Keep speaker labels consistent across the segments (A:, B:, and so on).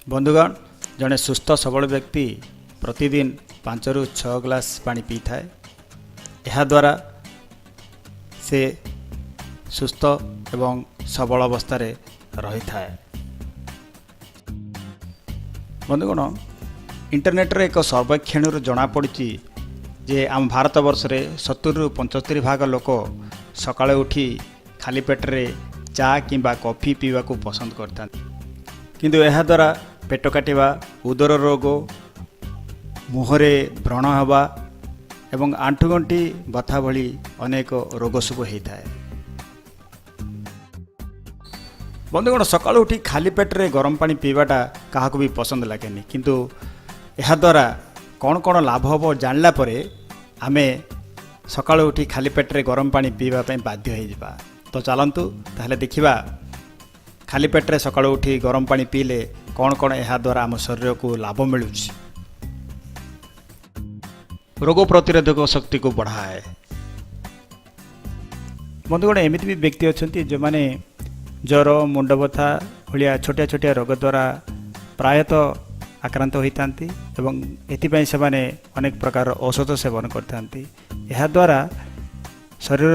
A: बंधुगण जड़े सुस्थ सबल व्यक्ति प्रतिदिन 5 ରୁ 6 ग्लास पानी पी थाए। यह द्वारा से सुस्थ एवं सबल अवस्था रही थाए। बंधुगण इंटरनेट रे एक सर्वेक्षण जना पड़ी जे आम भारत वर्ष रे 70 ରୁ 75 भाग लोक सकाळे उठी खाली पेटरे चा किंबा कॉफी पीवा को पसंद करता, किंतु यह द्वारा पेट काटिबा, उदर रोग, मुहरे व्रण हवा एवं आंठुगंठी बथा भली अनेक रोग सब होता है। बंधुगण सकाळु उठी खाली पेटरे गरम पानी पीवाटा क्या भी पसंद लगे, किंतु यह द्वारा कौन कौन लाभ हम जानला परे आमे सकाळु उठी खाली पेटरे गरम पानी पीवा बाध्य हो जावा। तो चलतु ताहले देखिबा खाली पेटरे सकाळु उठी गरम पानी पीले कौन कौन यह द्वारा आम शरीर को लाभ मिलू। रोग प्रतिरोधक शक्ति को बढ़ाए। बंधुगण एमती भी व्यक्ति अच्छा जो मैंने ज्वर, मुंड बथा भाया छोटिया छोटिया रोग द्वारा प्रायतः आक्रांत होता एवं एथिपाई से माने अनेक प्रकार औषध सेवन करते। यह द्वारा शरीर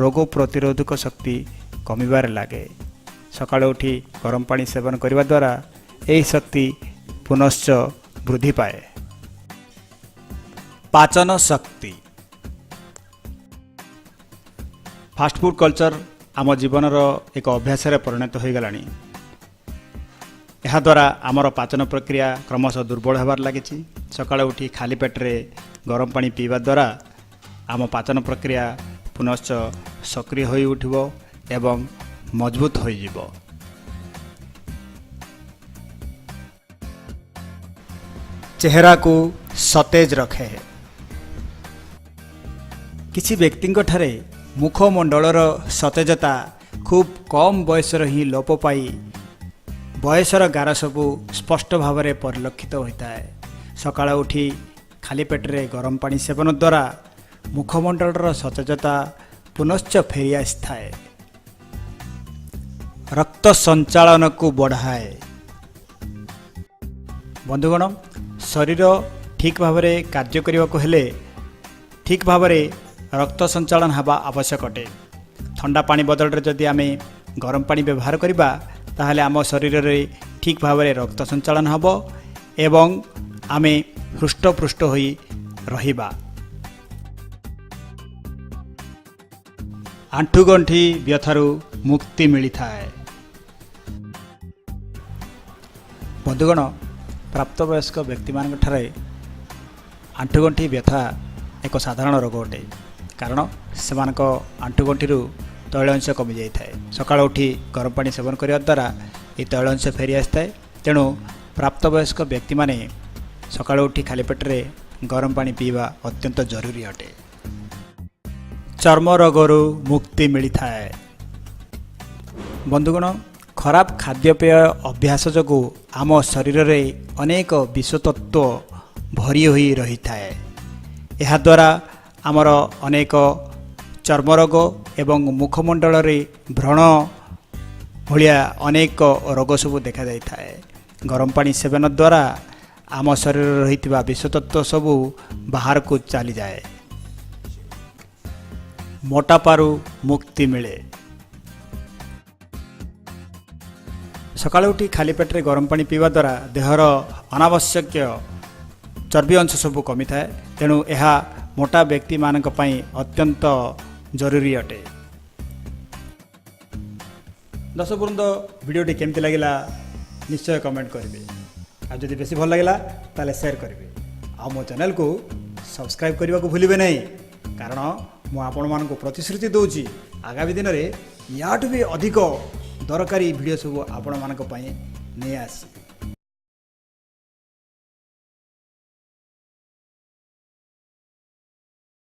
A: रोग प्रतिरोधक शक्ति कमिबार लगे। सकाळे उठी गरम पानी सेवन करने द्वारा यही शक्ति पुनश्च वृद्धि पाए। पाचन शक्ति। फास्टफुड कल्चर आम जीवनर एक अभ्यास परिणत हो गलानी। यह द्वारा आमर पाचन प्रक्रिया क्रमशः दुर्बल होबार लगी। सकाळे उठी खाली पेटरे गरम पानी पीवा द्वारा आम पाचन प्रक्रिया पुनश्च सक्रिय हो उठिबो एवं मजबूत हो जिवो। चेहरा को सतेज रखे। किसी व्यक्ति ठारे मुखमंडलर सतेजता खूब कम बयसर ही लोप पाई बयसर गार सबू स्पष्ट भाव में परिलक्षित होता है। सकाळ उठी खाली पेटरे गरम पानी सेवन द्वारा मुखमंडलर सतेजता पुनश्च फेरी आए। रक्त संचालन को बढ़ाए। बंधुगण शरीर ठीक भाव में कार्य करने को हेले ठीक भाव में रक्त संचालन हवा आवश्यक अटे। ठंडा पानी बदल जदि आम गरम पानी व्यवहार करवा ताहले आम शरीर में ठीक भाव में रक्त संचालन हब एवं आम हृष्टपृष्ट होई रहिबा। आंठुगंठी व्यथारू मुक्ति मिलता है। बंधुगण प्राप्तवयस्क व्यक्ति मान ठारे आंठुगंठी व्यथा एक साधारण रोग अटे, कारण से आंठुगंठी तैलांश कमी जाए। सकाळ उठी गरम पानी सेवन करने द्वारा ये तैलांश फेरी आए। तेणु प्राप्तवयस्क व्यक्ति माने सकाळ उठी खाली पेटरे गरम पानी पीवा अत्यंत जरूरी अटे। चर्म रोगरू मुक्ति मिलता है। बंधुगण खराब खाद्यपेय अभ्यास जो आम शरीर में अनेक विषतत्व भरी हो रही है। यह द्वारा आमर अनेक चर्म रोग एवं मुखमंडल व्रण भाया अनेक रोग सब देखा जाता है। गरम पानी सेवन द्वारा आम शरीर रही विषतत्व सब बाहर को चली जाए। मोटापारू मुक्ति मिले। सकाळ उठी खाली पेटरे गरम पानी पीवा द्वारा देहर अनावश्यक चर्बी अंश सब कमी थाए। तेणु यह मोटा व्यक्ति मानक पई अत्यंत जरूरी अटे। दर्शक वृंद वीडियोटी केमती लगिला निश्चय कमेंट करेंगे। आ जदि बेसी भल लगिला ताले शेयर करेंगे। आ मो चैनल को सब्सक्राइब करने को भूलिबे नहीं, कारण मु आपण मान को प्रतिश्रुति दूची आगामी दिन में याठू भी अधिक दरकारी वीडियो सब आपण मान नहीं आसी।